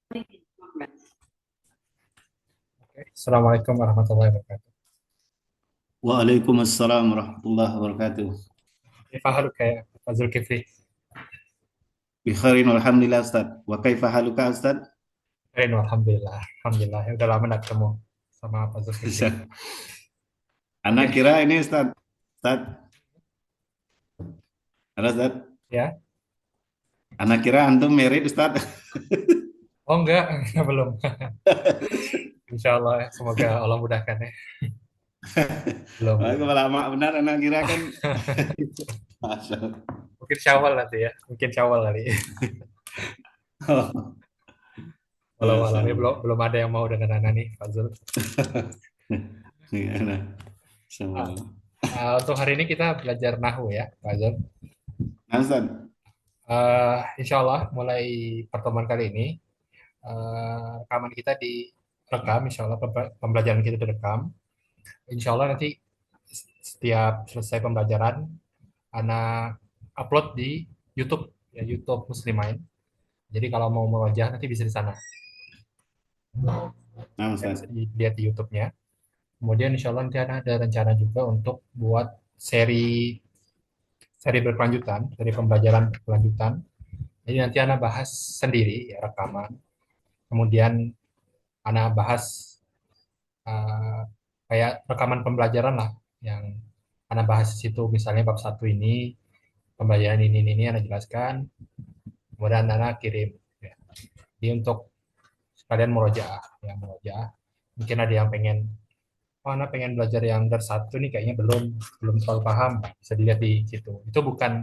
Oke. Assalamualaikum warahmatullahi wabarakatuh. Waalaikumsalam warahmatullahi wabarakatuh. Kaifa haluka ya Pak Zulkifli? Bi khairin walhamdulillah Ustaz. Wa kaifa haluka Ustaz? Keren, alhamdulillah. Alhamdulillah. Ya, udah lama nggak ketemu sama Pak Zulkifli. Anak Oke, kira ini Ustaz. Ustaz, ada Ustaz. ya. Anak kira antum merit Ustaz. Oh enggak, belum. Insya Allah, ya. Semoga Allah mudahkan ya. Belum, Wah, belum. kepala mak benar anak kira kan. Masya Allah. Mungkin Syawal nanti ya. Mungkin Syawal kali. Walau Masya alamnya Allah. belum belum ada yang mau dengan Anda nih, Pak Zul. Gimana? Masya Ah, Allah. untuk hari ini kita belajar Nahu ya, Pak Zul. Nah, Ustaz. Insya Allah mulai pertemuan kali ini, rekaman kita direkam, Insya Allah pembelajaran kita direkam. Insya Allah nanti setiap selesai pembelajaran, anak upload di YouTube, ya YouTube Muslimain. Jadi kalau mau merojah nanti bisa di sana, Nah, ya, bisa Ustaz. dilihat di YouTube-nya. Kemudian insya Allah nanti ada rencana juga untuk buat seri seri berkelanjutan, seri pembelajaran berkelanjutan. Jadi nanti anak bahas sendiri, ya, rekaman. Kemudian anak bahas eh, kayak rekaman pembelajaran lah, yang anak bahas di situ. Misalnya bab satu ini, pembelajaran ini Anda jelaskan, kemudian Anda kirim. Ya. Jadi untuk sekalian murojaah, ya murojaah. Mungkin ada yang pengen, oh Anda pengen belajar yang dari satu nih kayaknya belum belum terlalu paham, bisa dilihat di situ. Itu bukan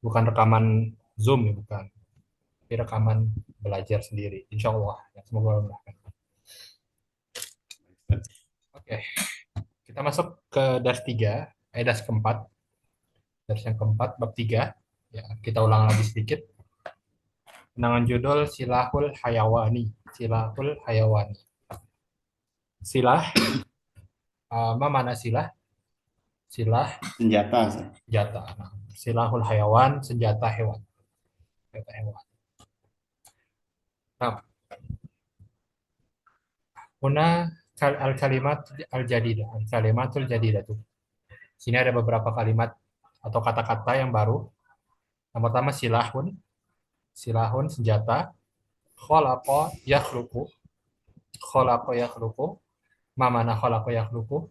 bukan rekaman Zoom ya, bukan. Tapi rekaman belajar sendiri. Insya Allah. Ya, semoga memudahkan. Oke, kita masuk ke dars 3, dars keempat. Dars yang keempat, bab 3. Ya, kita ulang lagi sedikit. Dengan judul Silahul Hayawani. Silahul Hayawani. Silah, apa mana silah? Silah Senjata, Ustaz. senjata. Nah, silahul hayawan, senjata hewan. Senjata hewan. Nah, Huna al kalimat al jadidah. Al kalimatul jadidah tuh. Sini ada beberapa kalimat atau kata-kata yang baru. Yang pertama silahun, silahun senjata. Kholaqa yakhluqu, kholaqa yakhluqu. Ma mana kholaqa yakhluqu?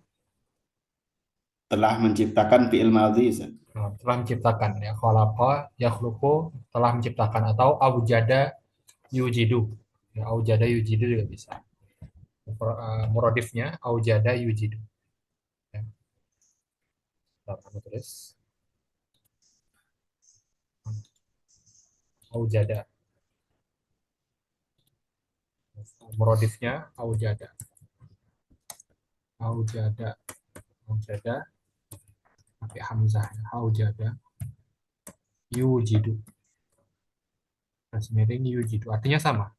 Telah menciptakan fi'il madhi, Ustaz. Nah, telah menciptakan, ya. Kholaqa yakhluqu, telah menciptakan, atau aujada yujidu. Ya, aujada yujidu juga bisa. Muradifnya aujada yujidu. Ya, kamu tulis aujada. Muradifnya aujada. Aujada. Aujada pakai hamzah, ya. Aujada yujidu. Garis miring yujidu. Artinya sama.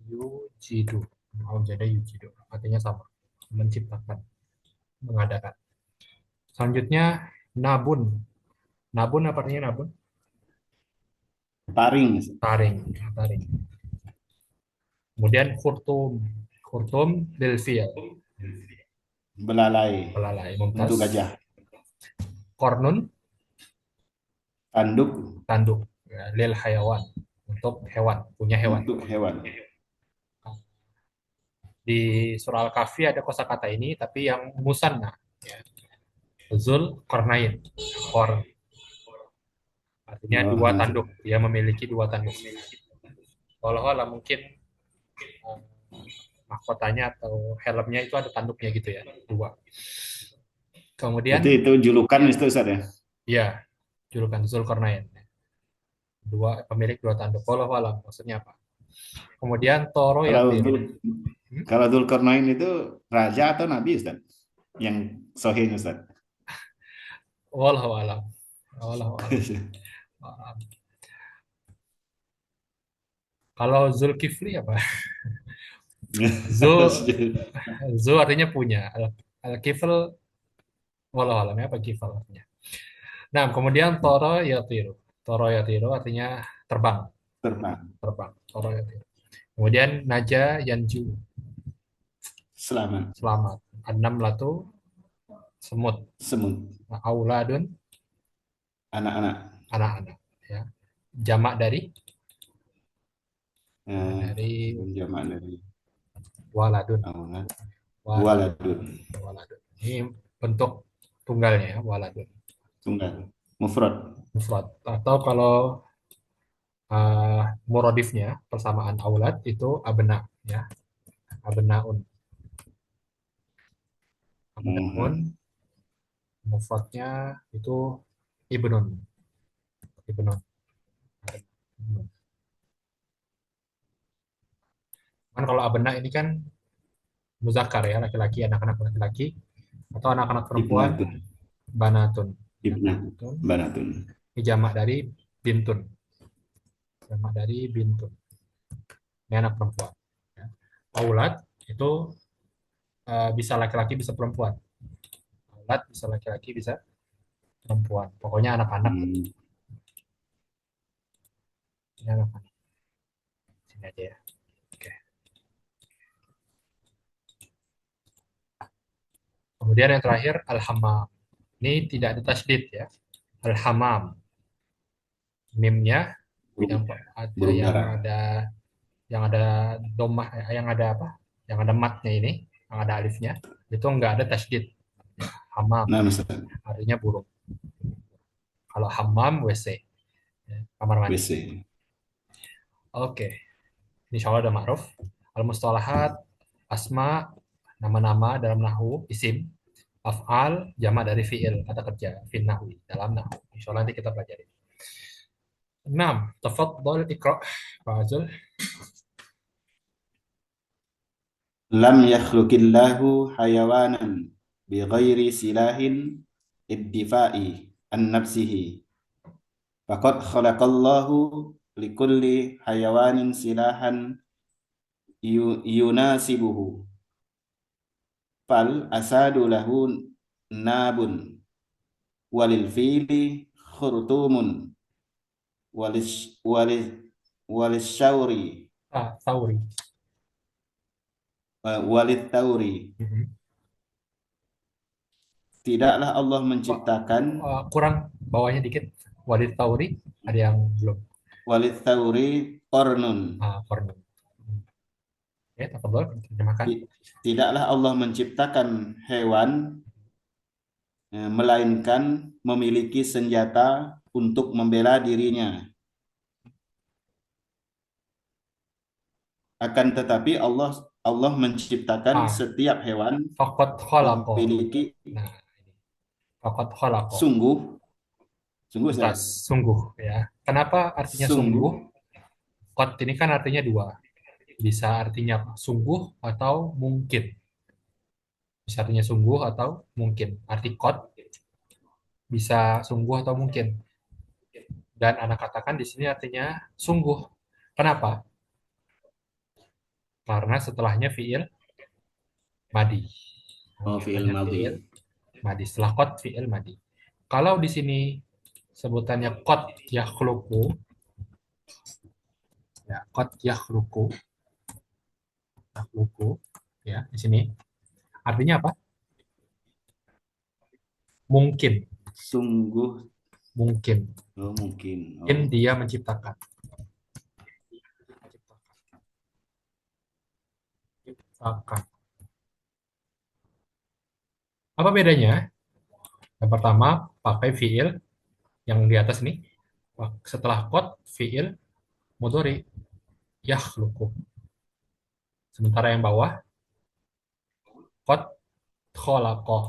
Yujidu. Aujada yujidu. Artinya sama. Menciptakan, mengadakan. Selanjutnya nabun. Nabun apa artinya nabun? Taring, Ustaz. Taring. Taring. Kemudian khurtum. Khurtum bil fi'il. Belalai Belalai. untuk Mumtaz. gajah. Kornun Tanduk tanduk, ya, lil hayawan, untuk hewan, punya hewan. untuk hewan. Di surah Al-Kahfi ada kosakata ini tapi yang musanna, ya. Zul Qarnain. Qor artinya dua Oh, tanduk, dia memiliki dua tanduk. Walau mungkin mahkotanya atau helmnya itu ada tanduknya gitu ya, dua. berarti Kemudian itu julukan itu Ustaz ya. ya, julukan Zulkarnain, dua pemilik dua tanduk. Walau alam maksudnya apa? Kemudian Toro Kalau Yatiru. Dul Hmm? kalau Dzulkarnain itu raja atau nabi Ustaz? Yang sahih Ustaz. Walau alam. Walau alam. Kalau Zulkifli apa? Zul, Zul artinya punya. Al-Kifl, walau alamnya apa Kifl artinya. Nah, kemudian toro yatiru. Toro yatiru artinya terbang, terbang. terbang. Toro yatiru. Kemudian naja yanju, Selamat. selamat. Annam latu, semut. Semut. Nah, auladun, Anak-anak. anak-anak. Ya. Jamak Eh, dari jamak dari waladun. aulad. Waladun. Waladun. Waladun. Ini bentuk tunggalnya ya, waladun. Tunggal. Mufrad. Mufrad. Atau kalau muradifnya persamaan aulad itu abna ya, abnaun. Abnaun Mhm. mufradnya itu ibnun. Ibnun. Kan kalau abna ini kan muzakkar ya, laki-laki, anak-anak laki-laki, atau anak-anak perempuan Ibnatun. banatun. Ibnah. Banatun. Banatun. Ini jamak dari bintun. Jamak dari bintun. Ini anak perempuan. Ya. Aulad itu bisa laki-laki bisa perempuan. Aulad bisa laki-laki bisa perempuan. Pokoknya anak-anak. Hmm. Ini anak-anak. Sini aja ya. Oke. Kemudian yang terakhir al-hammam. Ini tidak ada tasydid ya. Al-hammam. Mimnya yang ada Burung yang dara. ada yang ada domah, yang ada apa? Yang ada matnya ini, yang ada alifnya, itu enggak ada tasydid. Hammam Nah, Ustaz. artinya burung. Kalau hammam WC, ya, kamar mandi. WC. Oke, insya Allah udah ma'ruf. Al-mustalahat, asma, nama-nama dalam nahwu, isim, af'al, jamak dari fi'il, kata kerja, fin nahwi, dalam nahwu. Insya Allah nanti kita pelajari. 6. Tafadhol ikra. Pak Azul. Lam yakhluqillahu hayawanan bighairi silahin iddifa'i an nafsihi. Faqad khalaqallahu likulli hayawanin silahan yunasibuhu. Fal asadu lahu nabun walil fili khurtumun walis syauri Sauri. walit tauri. Mhm. Tidaklah Allah Pak, menciptakan kurang bawahnya dikit. Walid Tauri, ada yang belum. walit tauri kornun. Kornum. Oke, tafadhol, terjemahkan. Tidaklah Allah menciptakan hewan melainkan memiliki senjata untuk membela dirinya. Akan tetapi Allah menciptakan Ah, setiap hewan Fakot kholako. memiliki Nah, fakot kholako. sungguh sungguh Ustaz. Mumtaz, sungguh ya. Kenapa artinya sungguh? Sungguh. Kot ini kan artinya dua. Bisa artinya sungguh atau mungkin. Bisa artinya sungguh atau mungkin. Arti kot bisa sungguh atau mungkin. Dan anak katakan di sini artinya sungguh. Kenapa? Karena setelahnya fiil madi. Nah, Oh, fi'il setelahnya madhi. fiil madi. Setelah kot fiil madi. Kalau di sini sebutannya kot yakhluku, ya kot yakhluku, yakhluku, ya di sini artinya apa? Mungkin, Sungguh. mungkin, Oh, mungkin. mungkin Oh. dia menciptakan. Menciptakan. Apa bedanya? Yang pertama pakai fiil yang di atas nih. Setelah kot fiil mudhari yakhluku. Sementara yang bawah kot kholaqah.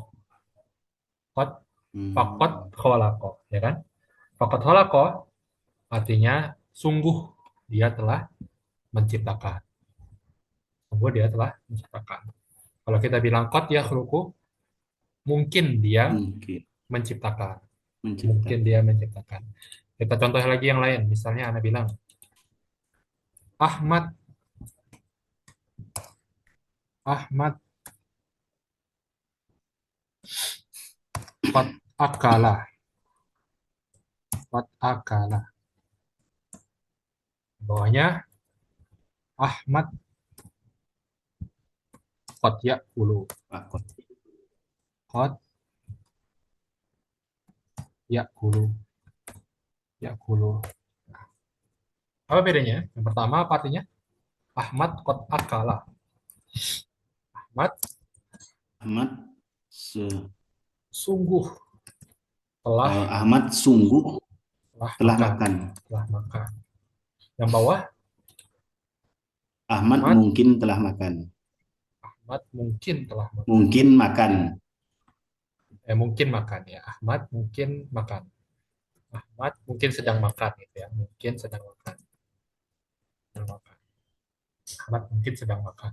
Kot fakot Hmm. kholaqah, ya kan? Fakot kholaqah artinya sungguh dia telah menciptakan. Sungguh dia telah menciptakan. Kalau kita bilang kot yakhluku, mungkin dia Mungkin menciptakan. Mungkin menciptakan. dia menciptakan. Kita contoh lagi yang lain. Misalnya Anda bilang, Ahmad, Ahmad kot akala. qad akala. Bawahnya Ahmad qad yakulu. Akot. Qad yakulu. Yakulu. Apa bedanya? Yang pertama apa artinya? Ahmad qad akala. Ahmad Ahmad se sungguh telah Ahmad sungguh telah telah makan. makan. Telah makan. Yang bawah Ahmad Ahmad mungkin telah makan. Ahmad mungkin telah makan. Mungkin makan. Mungkin makan ya. Ahmad mungkin makan. Ahmad mungkin sedang makan gitu ya. Mungkin sedang makan. Sedang makan. Ahmad mungkin sedang makan.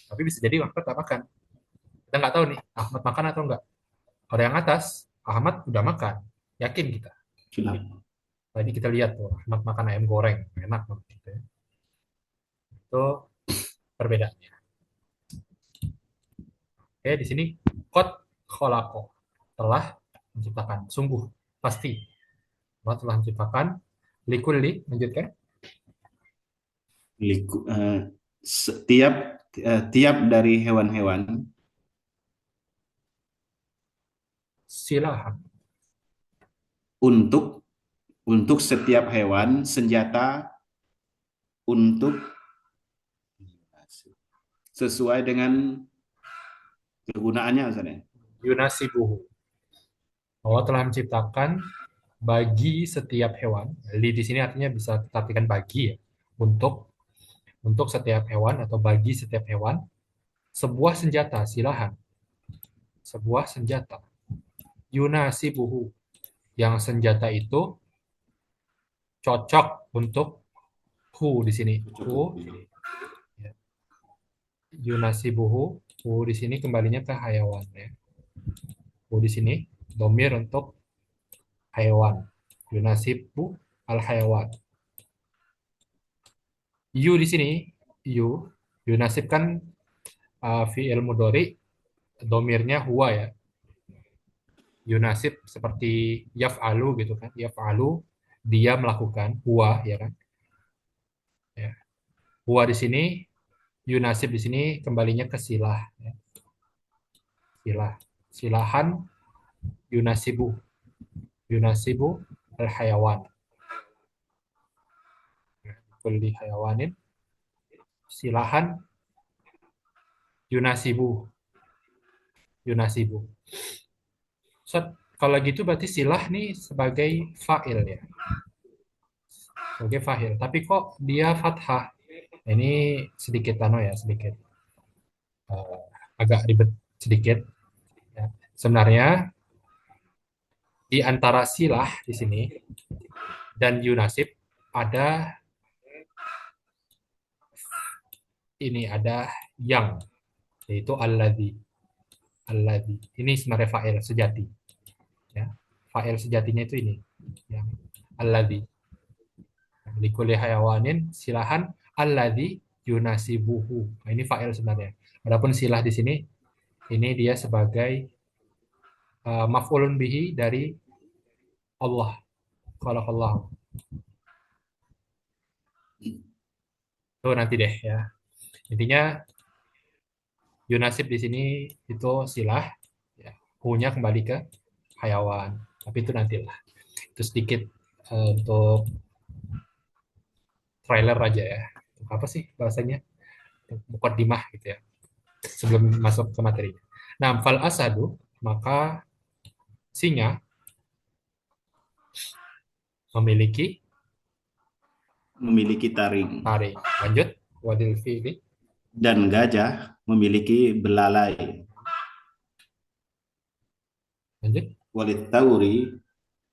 Tapi bisa jadi Ahmad tak makan. Kita nggak tahu nih, Ahmad makan atau enggak. Kalau yang atas, Ahmad udah makan. Yakin kita. Sudah. Tadi kita lihat tuh, Ahmad makan ayam goreng. Enak banget gitu ya. Itu perbedaannya. Oke, di sini kot kolako. Telah menciptakan. Sungguh, pasti. Allah telah menciptakan. Likulli, lanjutkan. Setiap tiap dari hewan-hewan Silahan. untuk setiap hewan senjata untuk sesuai dengan kegunaannya misalnya. Yunasibuhu. Allah telah menciptakan bagi setiap hewan. Di sini artinya bisa diartikan bagi ya. Untuk setiap hewan atau bagi setiap hewan sebuah senjata silahan. Sebuah senjata. Yunasibuhu. Yang senjata itu cocok untuk hu di sini. Hu ya. Yunasibuhu. Hu di sini kembalinya ke hayawan ya. Hu di sini domir untuk hewan. Yunasibu al hayawan. Yu di sini, yu, yunasib kan fi'il mudhari, domirnya huwa ya. Yunasib seperti yaf'alu gitu kan. Yaf'alu, dia melakukan, huwa ya kan. Ya. Huwa di sini, yunasib di sini kembalinya ke silah. Ya. Silah. Silahan yunasibu. Yunasibu al-hayawan. Kulli hayawanin. Silahan yunasibu. Yunasibu. Set, kalau gitu berarti silah nih sebagai fa'il ya. Sebagai fa'il. Tapi kok dia fathah? Ini sedikit ya, sedikit uh, agak ribet sedikit. Ya. Sebenarnya di antara silah di sini dan yunasib ada ada yang yaitu alladzi. Alladzi. Ini sebenarnya fa'il sejati. Ya. Fa'il sejatinya itu ini. Yang alladzi. Likulli hayawanin silahan alladzi yunasibuhu. Nah, ini fa'il sebenarnya. Adapun silah di sini ini dia sebagai maf'ulun bihi dari Allah. Khalaqallah. Itu nanti deh ya. Intinya yunasib di sini itu silah ya. Hu-nya kembali ke hayawan. Tapi itu nantilah. Itu sedikit untuk trailer aja ya. Apa sih bahasanya? Mukaddimah gitu ya. Sebelum masuk ke materi. Nah, fal asadu maka singa memiliki Memiliki taring taring. Lanjut. Wadil fi'li. dan gajah memiliki belalai. Lanjut. Walit tauri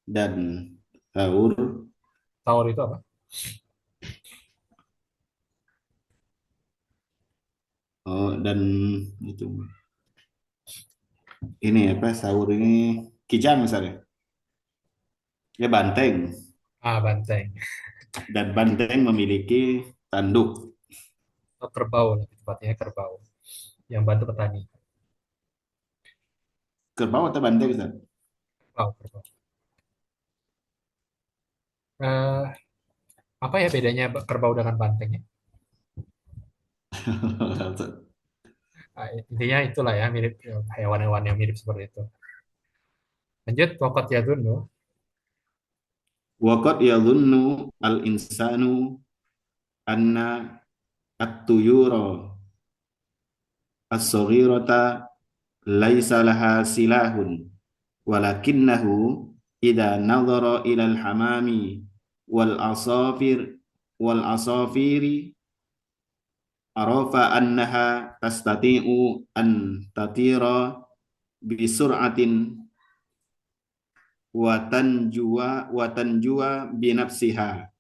dan taur Tawar itu apa? dan itu ini apa saur ini kijang misalnya ya banteng Ah, banteng. dan banteng memiliki tanduk. Oh, kerbau lebih tepatnya kerbau yang bantu petani. Kerbau atau banteng Ustaz? Kerbau, kerbau. Eh, apa ya bedanya kerbau dengan banteng ya? Intinya itulah ya, mirip hewan-hewan yang mirip seperti itu. Lanjut, pokok ya dulu. Waqad yadhunnu al-insanu anna at-tuyura as-saghirata laisa laha silahun walakinnahu idza nadhara ila al-hamami wal asafiri arafa annaha tastati'u an tatira bi sur'atin wa tanjuwa bi nafsiha.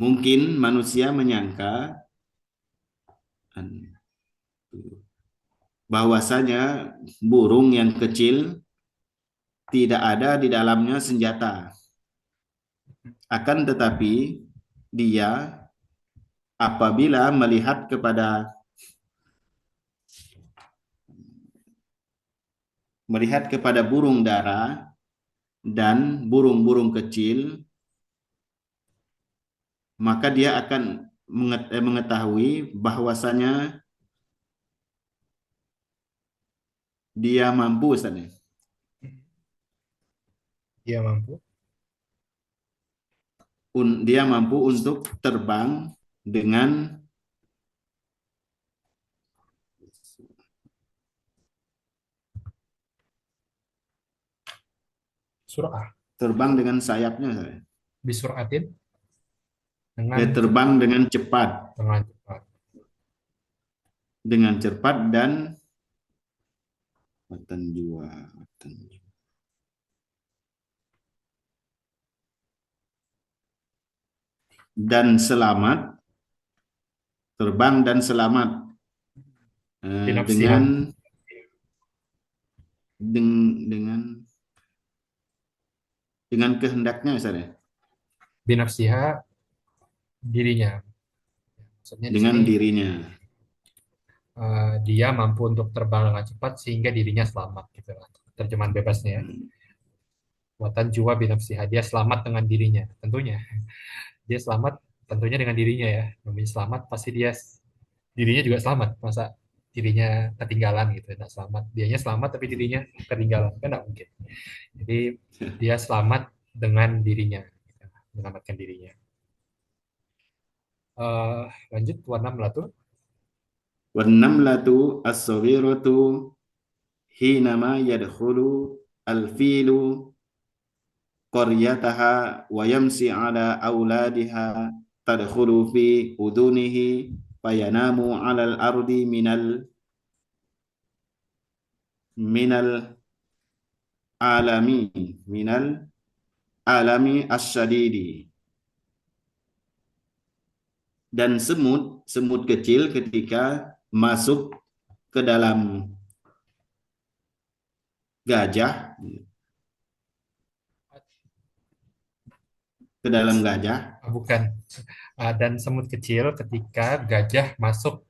Mungkin manusia menyangka bahwasanya burung yang kecil tidak ada di dalamnya senjata. Akan tetapi dia apabila melihat kepada burung dara dan burung-burung kecil, maka dia akan mengetahui bahwasanya dia mampu, Ustaz, ya. Dia mampu. Dia mampu untuk terbang dengan Surah. sayapnya, Ustaz, ya. Bisuratin dengan Terbang dengan cepat. dengan cepat watan jua, dan selamat, terbang dan selamat Binafsiha. dengan kehendaknya, Ustaz, ya. Binafsiha dirinya. Maksudnya di Dengan sini dirinya. dia mampu untuk terbang dengan cepat sehingga dirinya selamat gitu lah. Terjemahan bebasnya ya. Watan jua binafsiha. Dia selamat dengan dirinya tentunya. Dia selamat tentunya dengan dirinya ya. Namanya selamat pasti dirinya juga selamat. Masa dirinya ketinggalan gitu, tidak selamat. Dianya selamat tapi dirinya ketinggalan kan tidak mungkin. Jadi dia selamat dengan dirinya, gitu. Menyelamatkan dirinya. Lanjut warna melatu. Wan namlatu as-saghiratu hinama yadkhulu al-filu qaryataha wa yamsi ala auladiha tadkhulu fi udunihi fayanamu ala al-ardi minal alami minal alami asyadidi. Dan semut kecil ketika masuk ke dalam gajah, Bukan. Dan semut kecil ketika gajah masuk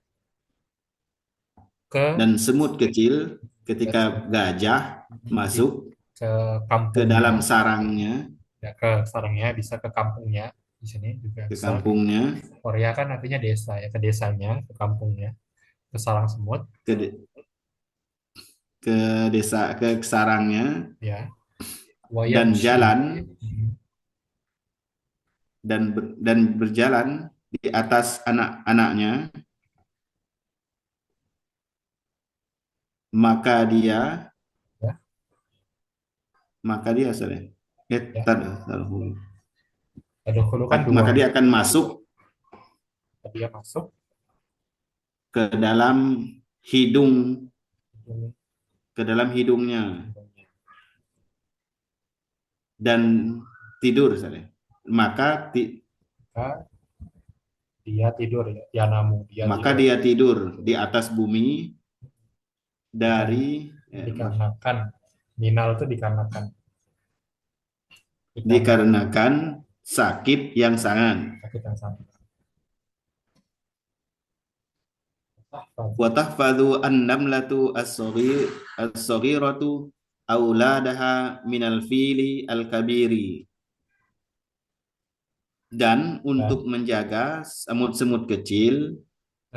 ke dan semut kecil ketika gajah di, masuk ke ke dalam kampungnya, sarangnya, ya ke sarangnya, bisa ke kampungnya. Di sini juga ke bisa. kampungnya, Korea kan artinya desa ya, ke desanya, ke kampungnya, ke sarang semut, ke ke desa, ke sarangnya, ya. Wayam dan shi. jalan dan berjalan di atas anak-anaknya, maka dia Ya, sorry, ya. tar- Tadkhulu kan dua. maka dia akan masuk Dia masuk ke dalam hidung ke dalam hidungnya dan tidur, saya. Maka maka dia tidur ya, dia namu, dia tidur. dia tidur di atas bumi Dikan- dari Dikarenakan minal itu dikarenakan dikarenakan sakit yang sangat. sakit yang sama. Wa tahfadhu an-namlatu as-saghiratu auladaha minal fili al-kabiri. Dan Dan, untuk menjaga semut-semut kecil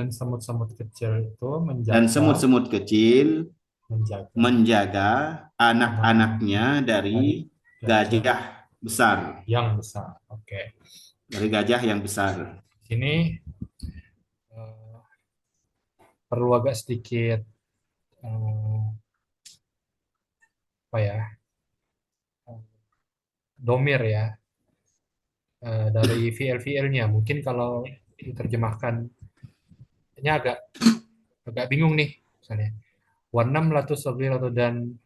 semut-semut kecil itu dan menjaga semut-semut kecil menjaga menjaga anak-anaknya anak-anaknya dari dari gajah gajah besar, yang besar. Oke. dari gajah yang besar. Sini eh, perlu agak sedikit eh, apa ya? Domir ya, dari VL-VL-nya. Mungkin kalau diterjemahkan ini agak agak bingung nih misalnya. Warna melatu atau dan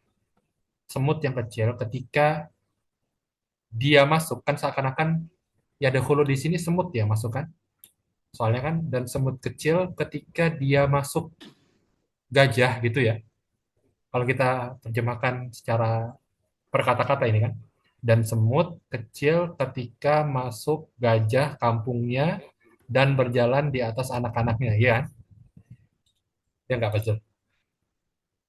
semut yang kecil ketika dia masuk kan seakan-akan ya dahulu di sini semut ya masuk kan. Soalnya kan dan semut kecil ketika dia masuk gajah gitu ya. Kalau kita terjemahkan secara per kata-kata ini kan. Dan semut kecil ketika masuk gajah kampungnya dan berjalan di atas anak-anaknya, ya kan? Ya nggak betul.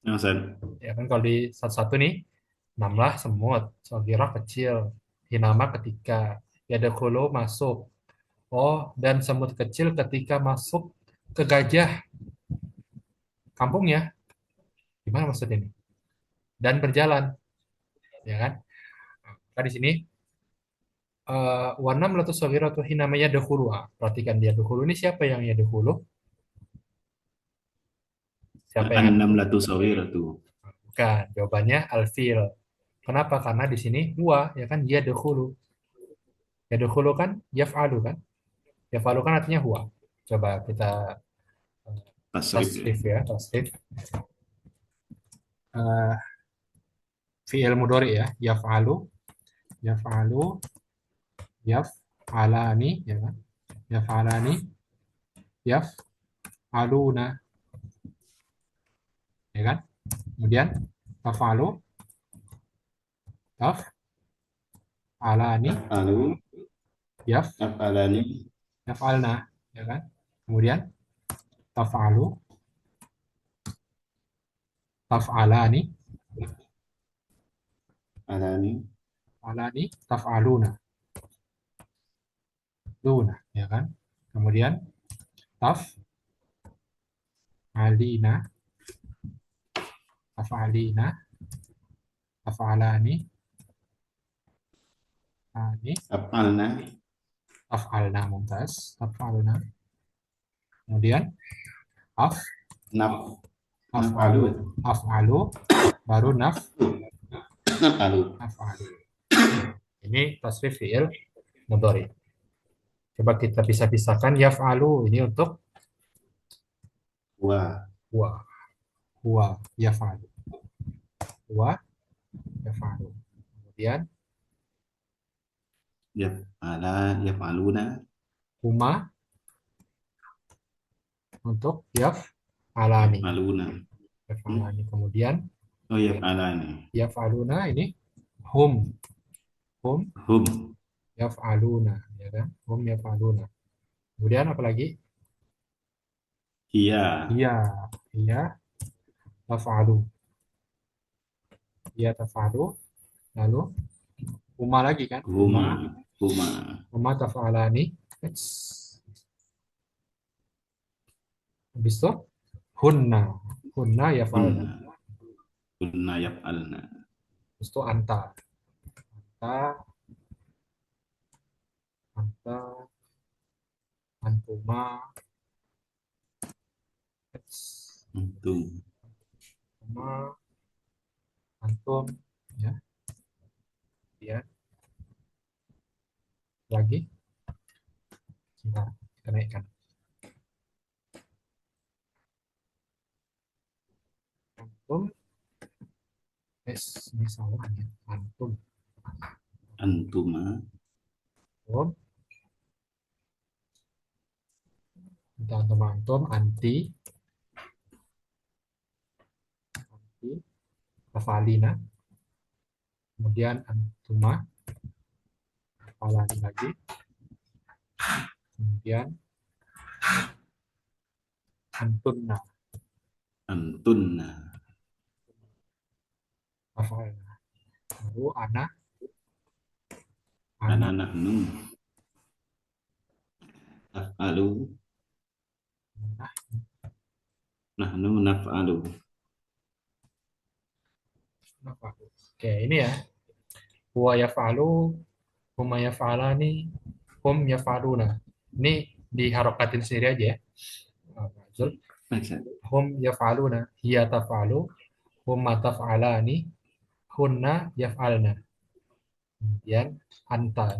Yang saya Ya kan kalau di satu-satu nih, namlah semut, Sogira kecil, Hinama ketika, Yadakulu masuk. Oh, dan semut kecil ketika masuk ke gajah kampungnya. Gimana maksudnya ini? Dan berjalan, ya kan? Nah, di sini warna meletus Sogira tuh namanya dahulu. Ah, perhatikan dia dahulu ini siapa yang ya dahulu? Siapa yang ada dahulu? an-namlatu sawiratu. Bukan, jawabannya alfil. Kenapa? Karena di sini huwa, ya kan? Dia dahulu. Ya dahulu kan yaf'alu kan? Yaf'alu kan artinya huwa. Coba kita eh, Tasrif ya. tasrif ya, tasrif. Eh, fi'il mudhari ya, yaf'alu, yaf'alu, yaf'alani, ya kan? Yaf'alani, yaf'aluna, ya kan? Kemudian taf'alu, taf'alani, Alu, yaf, af'alani, yaf'alna, ya kan? Kemudian taf'alu, taf'alani, alani, alani, taf'aluna, luna, ya kan? Kemudian taf'alina, taf'alina, taf'alani, ani, af'alna, taf'alna, mumtaz, taf'alna. Kemudian af, naf, af'alu, naf'alu, af'alu, baru naf'alu, naf'alu. Ini tasrif fi'il mudhari. Coba kita bisa pisahkan yaf'alu ini untuk wa, huwa, huwa yaf'alu, huwa yaf'alu. Kemudian yaf'ala, yaf'aluna, huma untuk yaf'alani, yaf'aluna. yaf'alani. Kemudian Oh, yaf'alani. yaf'aluna ini hum Hum, yaf'aluna, ya kan? Hum yaf'aluna. Kemudian apa lagi? hiya, Iya, iya taf'alu, iya taf'alu. Lalu huma lagi kan? huma, huma, Huma taf'alani. Habis itu hunna, hunna yaf'alna. hunna, hunna yaf'alna. Habis itu anta, anta, anta, antuma, Antum, antuma, antum, ya, ya. Lagi, sebentar, kita naikkan. Antum, ini salah ya. Antum, antuma, antum, kita antum, antum, anti, anti, tafalina, kemudian antuma, tafalani lagi, kemudian antunna, antunna, af'alna. Baru ana, Ana ana, nahnu naf'alu, ana, nahnu naf'alu. naf'alu. Oke, ini ya. Huwa yaf'alu, huma yaf'alani, hum yaf'aluna. Ini diharokatin sendiri aja ya. Zul. Baca. Hum yaf'aluna, hiya taf'alu, huma taf'alani, hunna yaf'alna. Kemudian anta.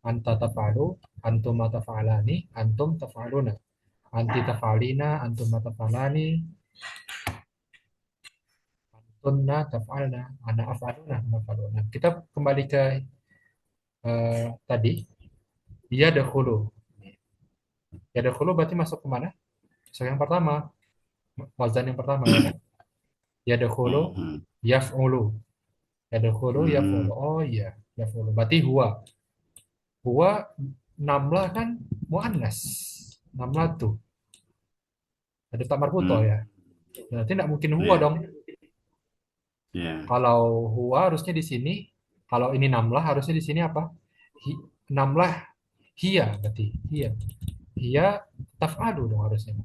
Anta taf'alu, antuma taf'alani, antum taf'aluna. Anti taf'alina, antuma taf'alani, antunna taf'alna, ana af'aluna, naf'aluna. Kita kembali ke tadi. Dia dahulu. Ya dahulu berarti masuk kemana? Masuk yang pertama. Wazan yang pertama ya kan? Ya dahulu, Mhm. yaf'ulu. Ya dahulu, yaf'ulu. Hmm. Oh iya, yaf'ulu. Berarti huwa. Huwa namlah kan muannas. Namlah tuh. Ada tak marbuto Hmm. ya. Berarti tidak mungkin huwa Ya, dong. ya. Kalau huwa harusnya di sini, kalau ini namlah harusnya di sini apa? Namlah hiya berarti. Hiya. Hiya taf'alu dong harusnya.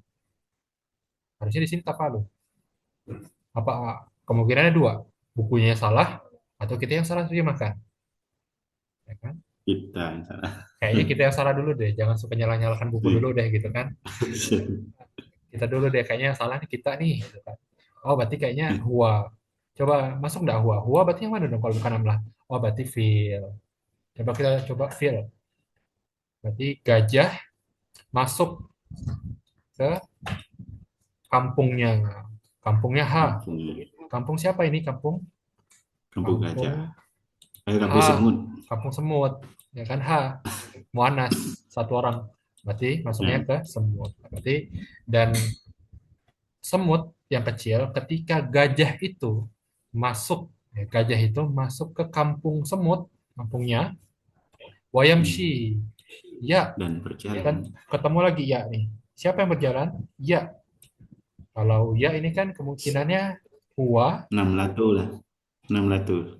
Harusnya di sini taf'alu. Apa kemungkinannya dua? Bukunya yang salah atau kita yang salah terjemahkan, ya kan? Kita yang salah. Kayaknya kita yang salah dulu deh. Jangan suka nyalah-nyalahkan buku dulu deh gitu kan. Kita dulu deh kayaknya yang salah nih kita nih gitu kan. Oh, berarti kayaknya huwa. Coba masuk enggak huwa? Huwa berarti yang mana dong kalau bukan amlah? Oh, berarti fil. Coba kita coba fil. Berarti gajah masuk ke kampungnya. Kampungnya H. Kampung, Kampung siapa ini? Kampung kampung gajah. Kampung Kampung H. semut. Kampung semut. Ya kan H. Muanas satu orang. Berarti masuknya Ya. ke semut. Berarti dan semut yang kecil ketika gajah itu masuk gajah itu masuk ke kampung semut, kampungnya Hmm. wayamshi. Ya, Dan dan berjalan. ketemu lagi ya nih. Siapa yang berjalan? Ya. Kalau ya ini kan kemungkinannya huwa. 6 lah. 6.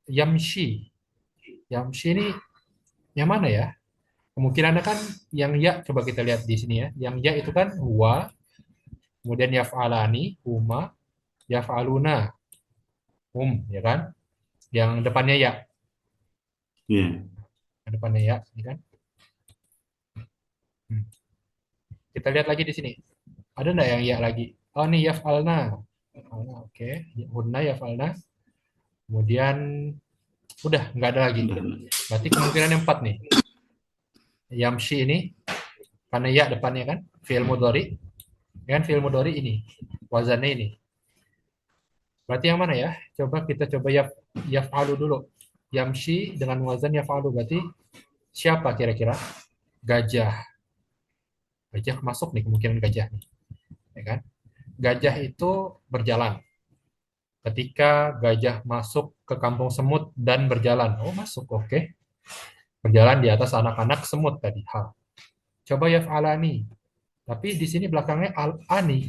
Yamshi. Yamshi ini yang mana ya? Kemungkinannya kan yang ya, coba kita lihat di sini ya. Yang ya itu kan huwa, kemudian yaf'alani, huma, yaf'aluna, ya kan? Yang depannya ya, Ya. yang depannya ya, ini kan? Hmm. Kita lihat lagi di sini. Ada nggak yang ya lagi? Oh, nih yaf'alna. Yaf'alna, oke. Hunna yaf'alna. Kemudian udah nggak ada lagi. Udah. Berarti kemungkinan yang empat nih. Yamshi ini karena ya depannya kan fi'il mudhari, kan fi'il mudhari ini wazannya ini. Berarti yang mana ya? Coba kita coba yaf'alu dulu. Yamshi dengan wazan yaf'alu berarti siapa kira-kira? Gajah. Gajah masuk nih kemungkinan gajah nih, ya kan? Gajah itu berjalan. Ketika gajah masuk ke kampung semut dan berjalan. Oh, masuk. Oke. Berjalan di atas anak-anak semut tadi. Ha. Coba yaf'alani. Tapi di sini belakangnya al-ani.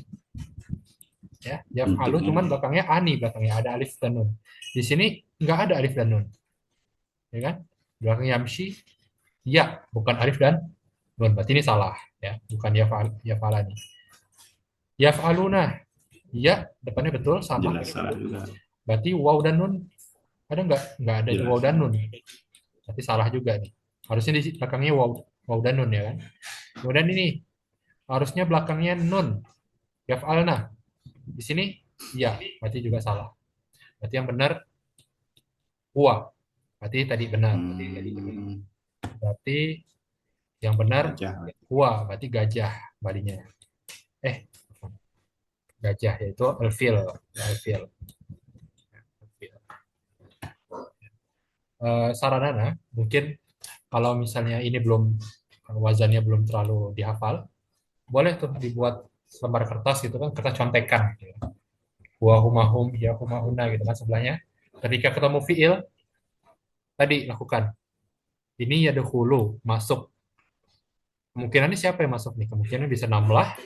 Ya, Untuk yaf'alu cuman ini. belakangnya ani, belakangnya ada alif dan nun. Di sini nggak ada alif dan nun, ya kan? Belakangnya yamshi, ya, bukan alif dan nun. Berarti ini salah, ya, bukan yaf'alani. Yaf'aluna, ya, depannya betul sama. Jelas salah juga. Berarti waw dan nun ada nggak? Nggak ada waw Jelas dan salah. nun. Berarti salah juga nih. Harusnya di belakangnya waw dan nun ya kan. Kemudian ini harusnya belakangnya nun. Yaf'alna. Di sini ya, berarti juga salah. Berarti yang benar huwa. Berarti tadi benar. Hmm. Berarti yang benar Gajah. huwa. Berarti gajah balinya. Eh, gajah yaitu alfil. Alfil. Saranana, mungkin kalau misalnya ini belum wazannya belum terlalu dihafal, boleh tuh dibuat lembar kertas gitu kan, kertas contekan. Gitu. Huwa humahum, ya humahuna gitu kan sebelahnya. Ketika ketemu fiil, tadi lakukan. Ini ya dahulu masuk. Kemungkinannya siapa yang masuk nih? Kemungkinan bisa namlah,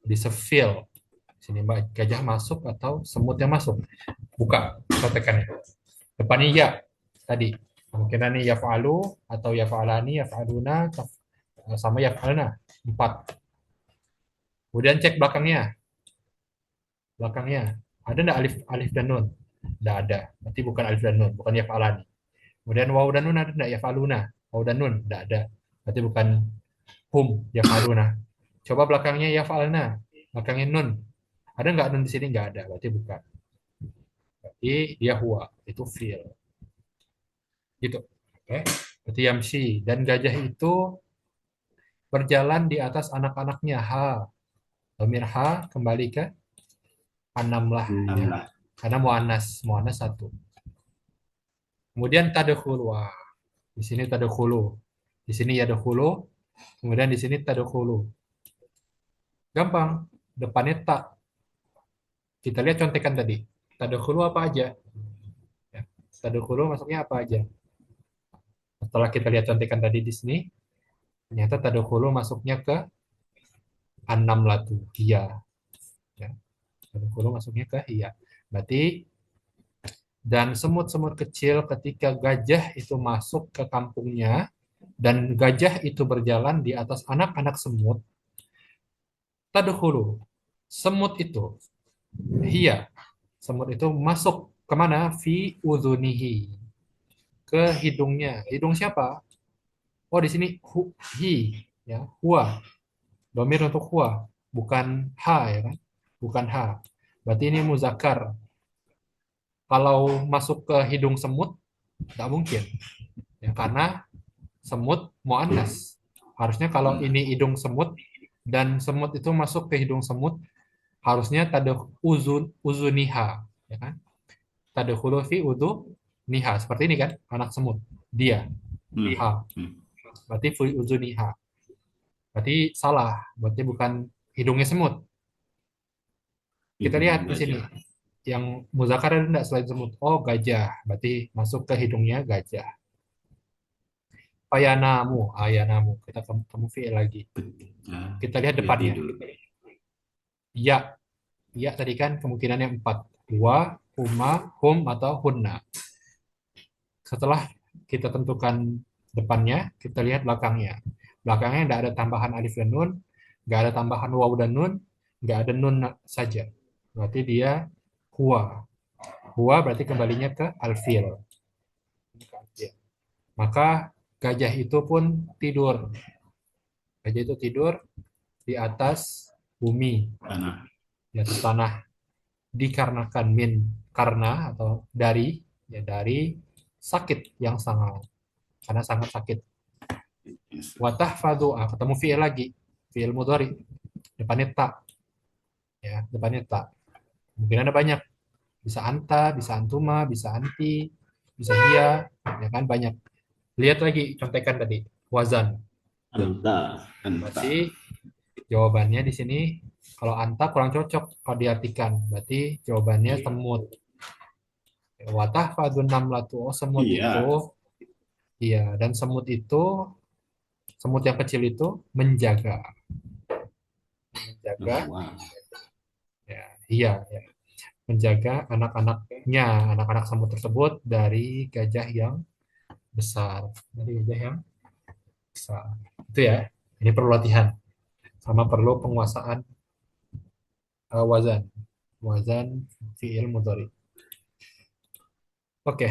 bisa fiil. Sini Mbak, gajah masuk atau semut yang masuk? Buka contekannya. Depannya ya tadi. Kemungkinan ini yaf'alu atau yaf'alani, yaf'aluna, sama yaf'alna. 4. Kemudian cek belakangnya. Belakangnya ada nggak alif alif dan nun? Nggak ada. Berarti bukan alif dan nun, bukan yaf'alani. Kemudian waw dan nun ada nggak? Yaf'aluna. Waw dan nun nggak ada. Berarti bukan hum yaf'aluna. Coba belakangnya yaf'alna. Belakangnya nun. Ada nggak nun di sini? Nggak ada. Berarti bukan. Berarti dia huwa. Itu fi'il. Gitu. Oke. Berarti yamsi. Dan gajah itu berjalan di atas anak-anaknya. Ha. Domir ha kembali ke anam lah. Ya. 6 lah. Karena mu'annas. Mu'annas satu. Kemudian tadkhulu. Wah, di sini tadkhulu. Di sini yadkhulu. Kemudian di sini tadkhulu. Gampang. Depannya tak. Kita lihat contekan tadi. Tadkhulu apa aja? Ya. Tadkhulu masuknya apa aja? Setelah kita lihat contekan tadi di sini, ternyata tadkhulu masuknya ke anam latu. Iya. Ya. Tadkhulu masuknya ke iya. Berarti dan semut-semut kecil ketika gajah itu masuk ke kampungnya dan gajah itu berjalan di atas anak-anak semut, tadkhulu. Semut itu, hiya. Semut itu masuk kemana? Fi udhunihi. Ke hidungnya. Hidung siapa? Oh, di sini hi. Ya, huwa. Domir untuk huwa. Bukan ha, ya kan? Bukan ha. Berarti ini muzakkar. Kalau masuk ke hidung semut, tidak mungkin. Ya, karena semut mu'annas. Harusnya kalau ini hidung semut dan semut itu masuk ke hidung semut, harusnya tada uzuniha, ya kan? Tadkhulu fi niha. Seperti ini kan, anak semut. Dia, Hmm. ha. Hmm. Berarti fi uzuniha. Berarti salah. Berarti bukan hidungnya semut. Kita Hidung lihat di sini. gajah. Yang muzakkar ada enggak selain semut? Oh, gajah. Berarti masuk ke hidungnya gajah. Ayanamu, ayanamu. Kita ketemu fi'il lagi. Nah, Kita lihat berarti depannya. dulu. Ya, ya tadi kan kemungkinannya 4. Wa, huma, hum, atau hunna. Setelah kita tentukan depannya, kita lihat belakangnya. Belakangnya tidak ada tambahan alif dan nun, nggak ada tambahan waw dan nun, nggak ada nun saja. Berarti dia huwa. Huwa berarti kembalinya ke alfil. Maka gajah itu pun tidur. Gajah itu tidur di atas bumi, Tanah. di atas tanah. Dikarenakan min karena atau dari ya dari sakit yang sangat karena sangat sakit. Watah fadu ketemu fi'il lagi, fi'il mudhari depannya tak, ya depannya tak. Mungkin ada banyak, bisa anta, bisa antuma, bisa anti, bisa dia, ya kan banyak. Lihat lagi contekan tadi wazan. Anta. Anta. Berarti jawabannya di sini kalau anta kurang cocok kalau diartikan. Berarti jawabannya semut. Watah fadun namlatu, oh semut itu, Iya. iya, dan semut yang kecil itu menjaga, menjaga, Bahwa. ya, iya, ya, menjaga anak-anaknya, anak-anak semut tersebut dari gajah yang besar, dari gajah yang besar. Itu ya, ini perlu latihan, sama perlu penguasaan wazan, wazan fiil mudhari. Oke,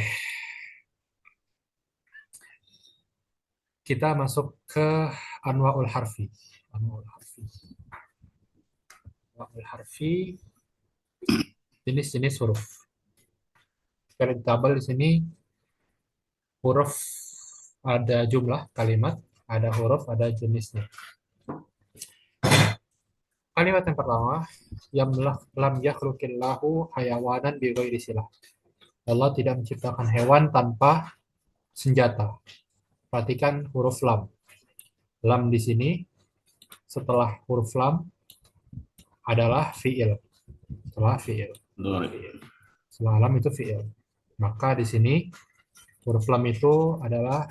kita masuk ke anwaul harfi. Anwaul harfi. Anwaul harfi jenis-jenis huruf. Kita lihat tabel di sini huruf ada jumlah kalimat, ada huruf, ada jenisnya. Kalimat yang pertama, yang lam yakhluqillahu hayawanan bi ghairi silah. Allah tidak menciptakan hewan tanpa senjata. Perhatikan huruf lam. Lam di sini setelah huruf lam adalah fiil. Setelah fiil. Setelah lam itu fiil. Maka di sini huruf lam itu adalah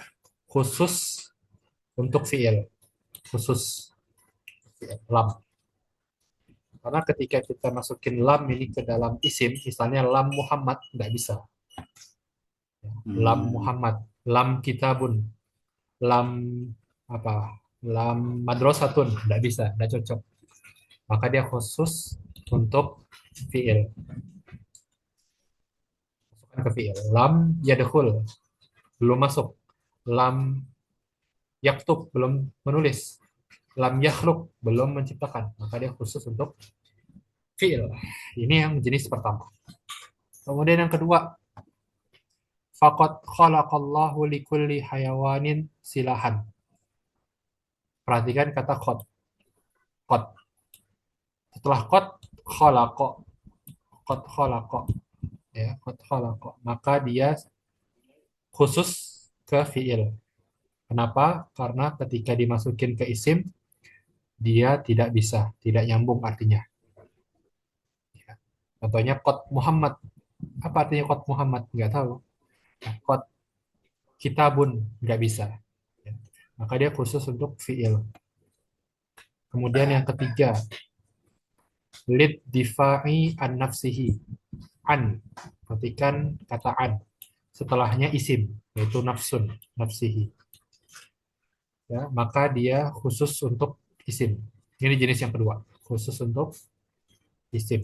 khusus untuk fiil. Khusus lam. Karena ketika kita masukin lam ini ke dalam isim, misalnya lam Muhammad, nggak bisa. Lam Hmm. Muhammad, lam kitabun, lam apa? Lam madrasatun, nggak bisa, nggak cocok. Maka dia khusus untuk fiil, masukkan ke fiil. Lam yadkhul, belum masuk. Lam yaktub, belum menulis. Lam yakhluk, belum menciptakan. Maka dia khusus untuk fiil. Ini yang jenis pertama. Kemudian yang kedua, faqad khalaqallahu likulli hayawanin silahan. Perhatikan kata qad. Qad. Setelah qad, khalaqa. Qad khalaqa. Ya, qad khalaqa. Maka dia khusus ke fiil. Kenapa? Karena ketika dimasukin ke isim, dia tidak bisa, tidak nyambung artinya. Ya. Contohnya qad Muhammad. Apa artinya qad Muhammad? Nggak tahu. Nah, qad kitabun. Nggak bisa. Ya. Maka dia khusus untuk fiil. Kemudian yang ketiga, lid difa'i an nafsihi. An. Perhatikan kata an. Setelahnya isim, yaitu nafsun, nafsihi. Ya, maka dia khusus untuk isim. Ini jenis yang kedua, khusus untuk isim.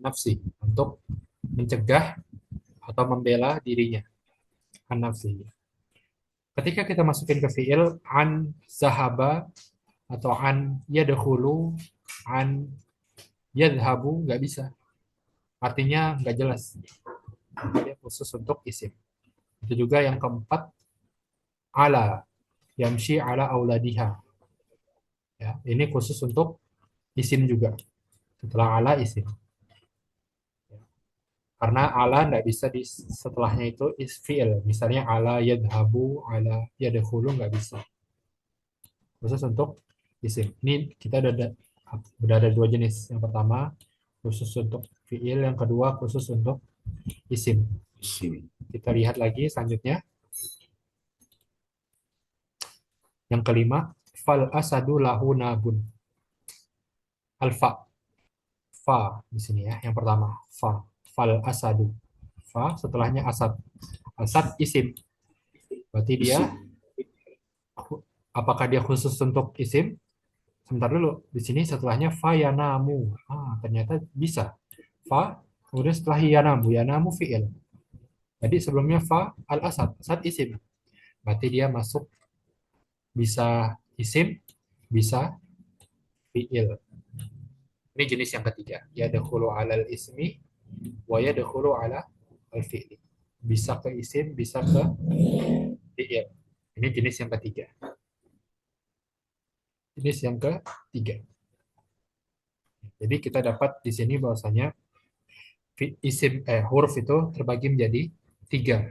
Nafsi, untuk mencegah atau membela dirinya. An nafsi. Ketika kita masukin ke fiil, an zahaba atau an yadkhulu, an yadhabu, nggak bisa. Artinya nggak jelas. Maka dia khusus untuk isim. Itu juga yang keempat, ala yamshi ala auladiha. Ya, ini khusus untuk isim juga. Setelah ala isim. Karena ala nggak bisa di setelahnya itu is fi'il. Misalnya ala yadhabu, ala yadkhulu nggak bisa. Khusus untuk isim. Ini kita udah ada dua jenis. Yang pertama khusus untuk fi'il, yang kedua khusus untuk isim. Sini. Kita lihat lagi selanjutnya. Yang kelima, fal asadu lahu nabun. Alfa, fa di sini ya. Yang pertama, fa, fal asadu. Fa setelahnya asad. Asad isim. Berarti dia Isim. apakah dia khusus untuk isim? Sebentar dulu. Di sini setelahnya fa yanamu. Ternyata bisa. Fa, kemudian setelah yanamu. Yanamu fi'il. Jadi sebelumnya fa al-asad. Asad isim. Berarti dia masuk bisa isim, bisa fi'il. Ini jenis yang ketiga. Yadkhulu alal ismi wa yadkhulu ala al-fi'li. Bisa ke isim, bisa ke fi'il. Ini jenis yang ketiga. Jenis yang ketiga. Jadi kita dapat di sini bahwasanya huruf itu terbagi menjadi tiga.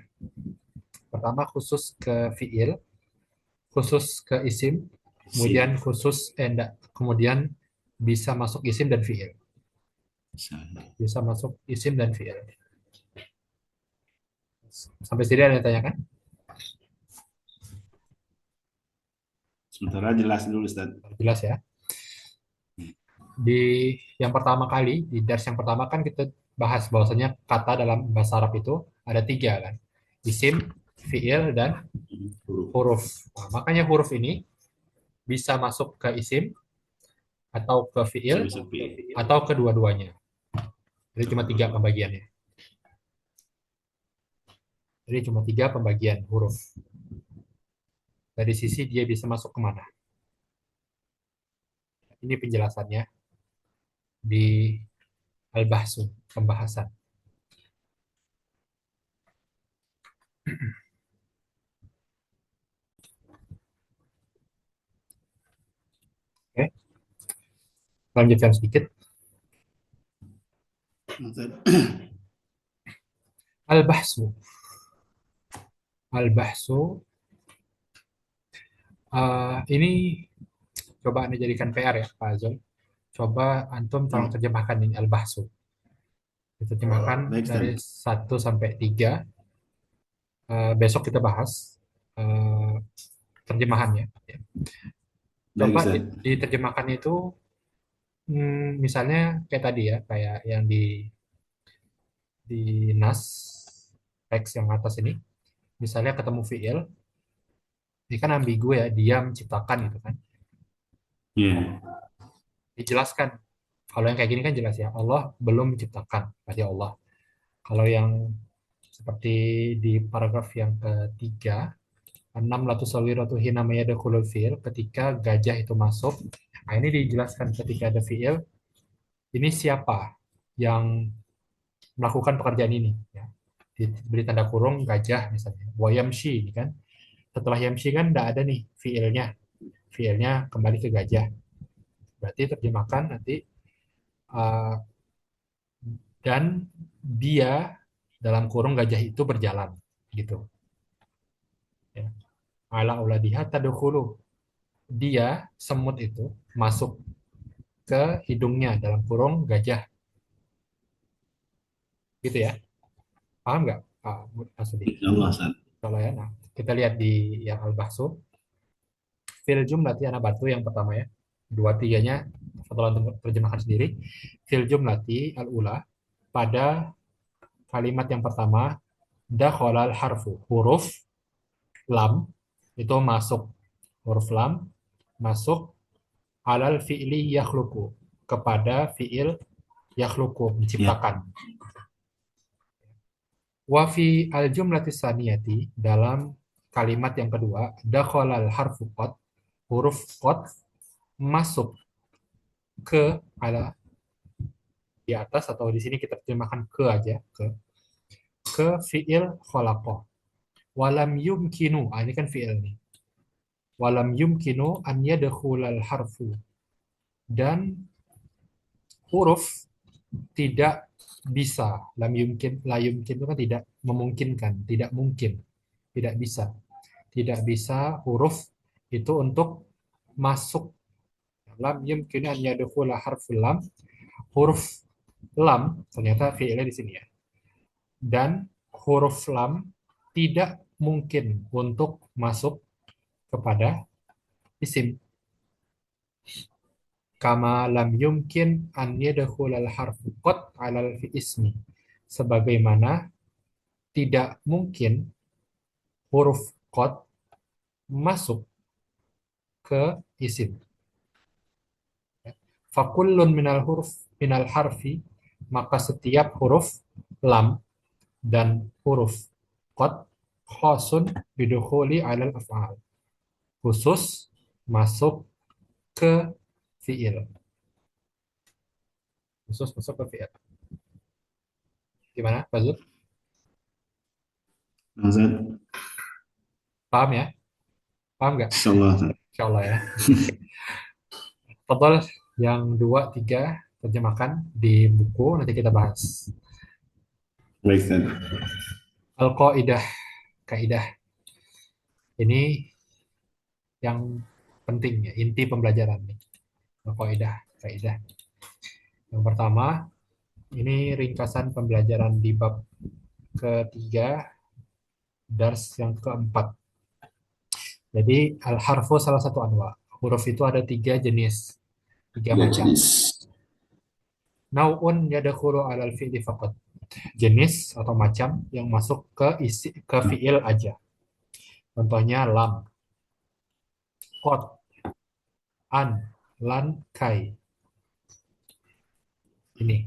Pertama khusus ke fiil, khusus ke isim, kemudian Isim. kemudian bisa masuk isim dan fiil. Misalnya. Bisa masuk isim dan fiil. Sampai sini ada yang tanyakan? Sementara jelas dulu Ustaz. Jelas ya. Di yang pertama kali, di dars yang pertama kan kita bahas bahwasanya kata dalam bahasa Arab itu ada tiga kan. Isim, fiil, dan Huruf. huruf. Nah, makanya huruf ini bisa masuk ke isim atau ke fiil Sepi-sepi. atau kedua-duanya. Jadi cuma tiga pembagiannya. Jadi cuma tiga pembagian huruf. Dari sisi dia bisa masuk kemana. Ini penjelasannya di Al-Bahsu, pembahasan. Oke, lanjutkan sedikit. Al-Bahsu. Al-Bahsu. Ini coba Anda jadikan PR ya, Pak Azul. Coba Antum tolong Hmm. terjemahkan ini Al-Bahsu. Diterjemahkan Baik dari Ustaz. 1 sampai 3. Besok kita bahas eh, terjemahannya. Ya. Baik Coba Ustaz. diterjemahkan itu Misalnya kayak tadi ya, kayak yang di nas teks yang atas ini, misalnya ketemu fiil, ini kan ambigu ya, dia menciptakan gitu kan. Ya. Dijelaskan. Kalau yang kayak gini kan jelas ya, Allah belum menciptakan, berarti Allah. Kalau yang seperti di paragraf yang ketiga, enam latus sawiratu hina mayadakhulul fiil, ketika gajah itu masuk. Nah, ini dijelaskan ketika ada fiil, ini siapa yang melakukan pekerjaan ini ya. Diberi tanda kurung gajah misalnya. Wayamshi ini kan. Setelah yamshi kan tidak ada nih fiilnya. Fiilnya kembali ke gajah. Berarti terjemahkan nanti uh, dan dia dalam kurung gajah itu berjalan gitu ya. Ala uladiha tadkhulu, dia semut itu masuk ke hidungnya dalam kurung gajah gitu ya. Paham nggak Pak Masudi? Insyaallah Ustaz. Kalau ya, nah kita lihat di yang al-bahsu fil jumlati anak batu yang pertama ya. Dua tiganya tolong terjemahkan sendiri. Fil jumlati al-ula, pada kalimat yang pertama, dakhalal harfu, huruf lam itu masuk, huruf lam masuk alal fi'li yakhluqu, kepada fi'il yakhluqu, Ya. menciptakan. Wa fi al jumlati saniyati, dalam kalimat yang kedua, dakhalal harfu qad, huruf qad masuk ke, ala di atas, atau di sini kita terjemahkan ke aja, ke fiil khalaqa. Walam yumkinu, ini kan fiil nih. Walam yumkinu an yadkhulal harfu, dan huruf tidak bisa. Lam yumkin, la yumkin itu kan tidak memungkinkan, tidak mungkin, tidak bisa. Tidak bisa huruf itu untuk masuk. Lam yumkin an yadkhula harful lam, huruf lam ternyata fiilnya di sini ya. Dan huruf lam tidak mungkin untuk masuk kepada isim. Kama lam yumkin an yadkhulal harfu qad alal fi ismi. Sebagaimana tidak mungkin huruf qad masuk ke isim. Fakullun minal harfi, maka setiap huruf lam dan huruf qad khosun bidukhuli alal af'al, khusus masuk ke fiil, khusus masuk ke fiil. Gimana Pak Zul? Ustaz. Paham ya? Paham nggak? Insyaallah Ustaz. Insya Allah ya. Total yang dua tiga terjemahkan di buku, nanti kita bahas. Baik Ustaz. Al-Qaidah, kaidah. Ini yang penting ya, inti pembelajaran nih. Al-Qaidah, kaidah. Yang pertama, ini ringkasan pembelajaran di bab ketiga, dars yang keempat. Jadi, al-harfu salah satu anwa. Huruf itu ada tiga jenis, tiga Tiga macam. jenis. Nau'un yadakhulu alal fi'li faqat. Jenis atau macam yang masuk ke isi, ke fi'il aja. Contohnya lam, qad, an, lan, kai. Ini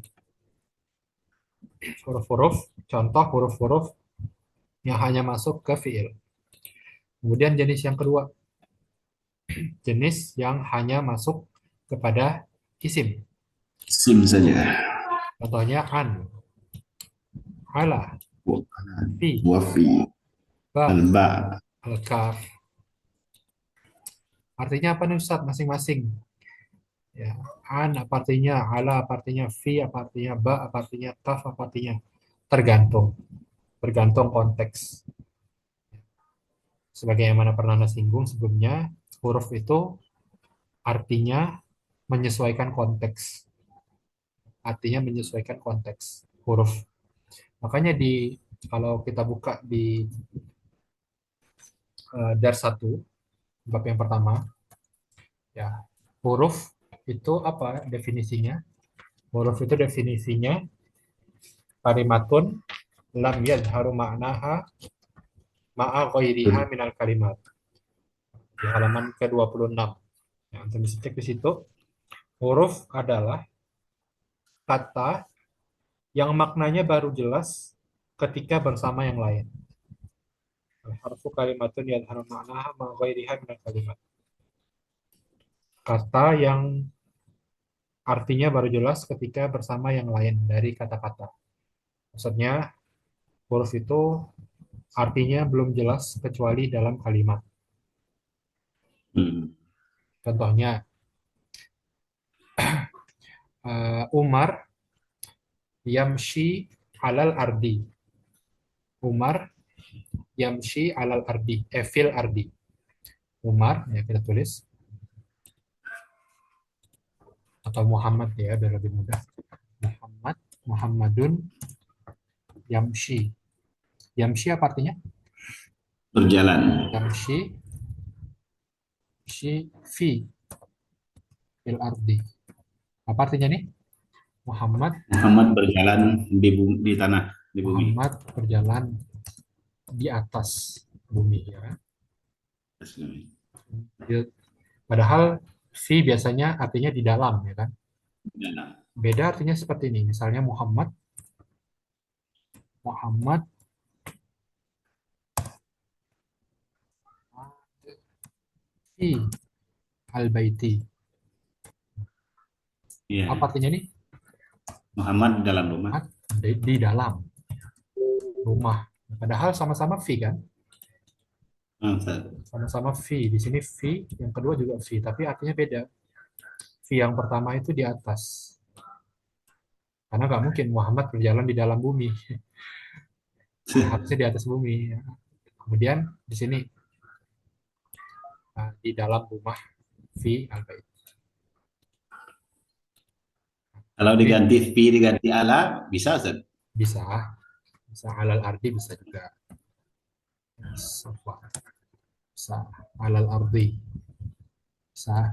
huruf-huruf, contoh huruf-huruf yang hanya masuk ke fi'il. Kemudian jenis yang kedua, jenis yang hanya masuk kepada isim. Sim saja. Contohnya an, ala, fi, Wafi. ba, Al-ba. al-kaf. Artinya apa nih Ustaz masing-masing? Ya, an apa artinya, ala apa artinya, fi apa artinya, ba apa artinya, kaf apa artinya. Tergantung, bergantung konteks. Sebagaimana pernah Anda singgung sebelumnya, huruf itu artinya menyesuaikan konteks. Artinya menyesuaikan konteks huruf. Makanya kalau kita buka di dar 1 bab yang pertama, ya huruf itu apa definisinya? Huruf itu definisinya kalimatun lam yadharu ma'naha ma'a ghairiha minal kalimat. Di halaman ke-26. Yang antum bisa cek di situ. Huruf adalah kata yang maknanya baru jelas ketika bersama yang lain. Harfu kalimatun yadharu ma'naha ma'a ghairiha minal kalimat. Kata yang artinya baru jelas ketika bersama yang lain dari kata-kata. Maksudnya huruf itu artinya belum jelas kecuali dalam kalimat. Hmm. Contohnya, Umar yamshi alal ardi. Umar yamshi alal ardi. Fil ardi. Umar, ya kita tulis. Atau Muhammad ya, biar lebih mudah. Muhammad, Muhammadun yamshi. Yamshi apa artinya? Berjalan. Yamshi, fi fil ardi. Apa artinya nih? Muhammad Muhammad berjalan di tanah, di bumi. Muhammad berjalan di atas bumi ya kan? Padahal fi biasanya artinya di dalam ya kan? Jalan. Beda artinya seperti ini. Misalnya Muhammad Muhammad fi al-baiti. Apa Iya. artinya nih? Muhammad dalam rumah. Muhammad di dalam rumah. Padahal sama-sama fi kan? Oh, Ustaz. Sama-sama fi. Di sini fi, yang kedua juga fi, tapi artinya beda. Fi yang pertama itu di atas. Karena nggak mungkin Muhammad berjalan di dalam bumi. Harusnya di atas bumi. Kemudian di sini di dalam rumah fi al-bait. Kalau Jadi diganti fi diganti ala bisa Ustaz. bisa, bisa alal ardi bisa juga. Bisa, bisa alal ardi. Bisa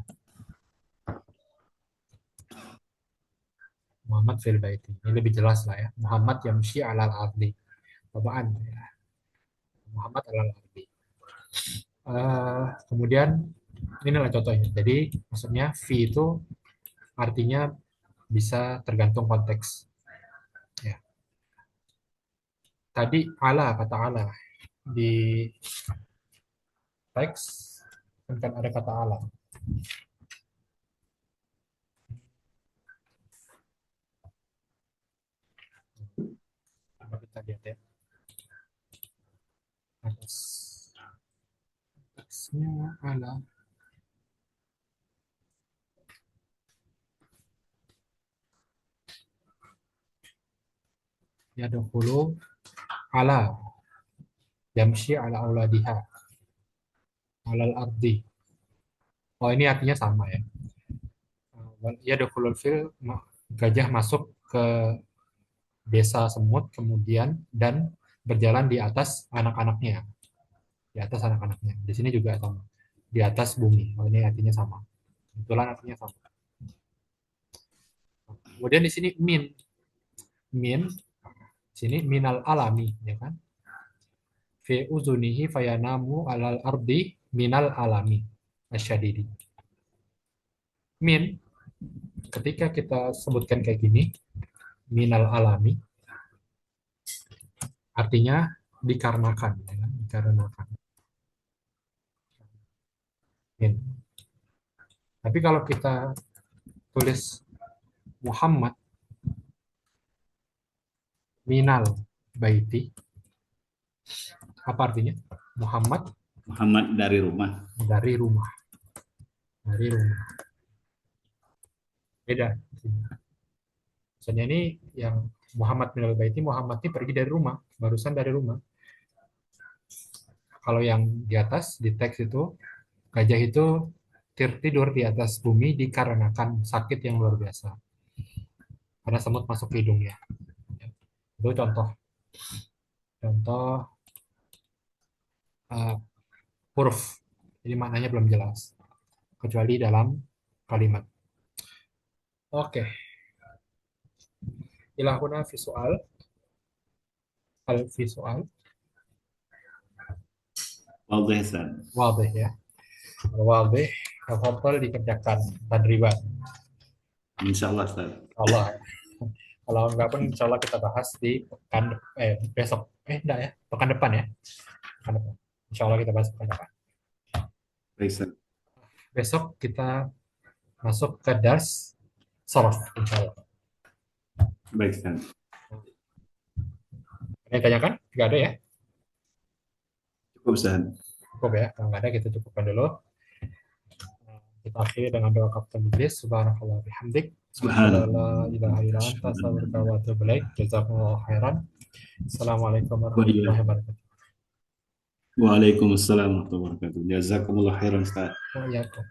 Muhammad fil baiti. Ini lebih jelas lah ya. Muhammad yamshi alal ardi. Babaan ya. Muhammad alal ardi. Kemudian inilah contohnya. Jadi maksudnya fi itu artinya bisa tergantung konteks. Ya. Tadi ala kata ala di teks kan ada kata ala. Coba kita lihat ya. Atas teksnya ala. Ya dahulu ala yamshi ala auladiha alal ardi. Oh ini artinya sama ya. Ya dahulu fil gajah masuk ke desa semut kemudian dan berjalan di atas anak-anaknya. Di atas anak-anaknya. Di sini juga sama. Di atas bumi. Oh ini artinya sama. Kebetulan artinya sama. Kemudian di sini min. Min sini minal alami ya kan? Fi uzunihi fayanamu alal ardi minal alami asyadidi. Min ketika kita sebutkan kayak gini minal alami artinya dikarenakan ya kan? Dikarenakan. Min. Tapi kalau kita tulis Muhammad minal baiti apa artinya? Muhammad Muhammad dari rumah. dari rumah. Dari rumah. Beda. Misalnya ini yang Muhammad minal baiti, Muhammad ini pergi dari rumah, barusan dari rumah. Kalau yang di atas, di teks itu, gajah itu tidur di atas bumi dikarenakan sakit yang luar biasa. Karena semut masuk ke hidungnya. Itu contoh. Contoh uh, huruf. Jadi maknanya belum jelas. Kecuali dalam kalimat. Oke, ilahuna visual, al visual, Wadah Ustaz. wadih ya. Kalau wadih, tafadhol dikerjakan dan riba. Insya Allah Ustaz. Allah. Kalau enggak pun insya Allah kita bahas di besok. Enggak ya, pekan depan ya. Pekan depan. Insya Allah kita bahas pekan depan. Baik Ustaz. Besok kita masuk ke dars sorof, insya Allah. Baik Ustaz. Ada yang tanyakan? Enggak ada ya? Cukup Ustaz. Cukup ya. Kalau enggak ada kita cukupkan dulu. Kita akhiri dengan doa kafatul majlis. Subhanakallah bihamdik. Subhanallah. La ilaha illa anta astaghfiruka wa atubu ilaik. Jazakumullah khairan. Assalamualaikum Wa warahmatullahi iya. wabarakatuh. Waalaikumsalam warahmatullahi wabarakatuh. Jazakumullah khairan Ustaz. Wa iyyakum.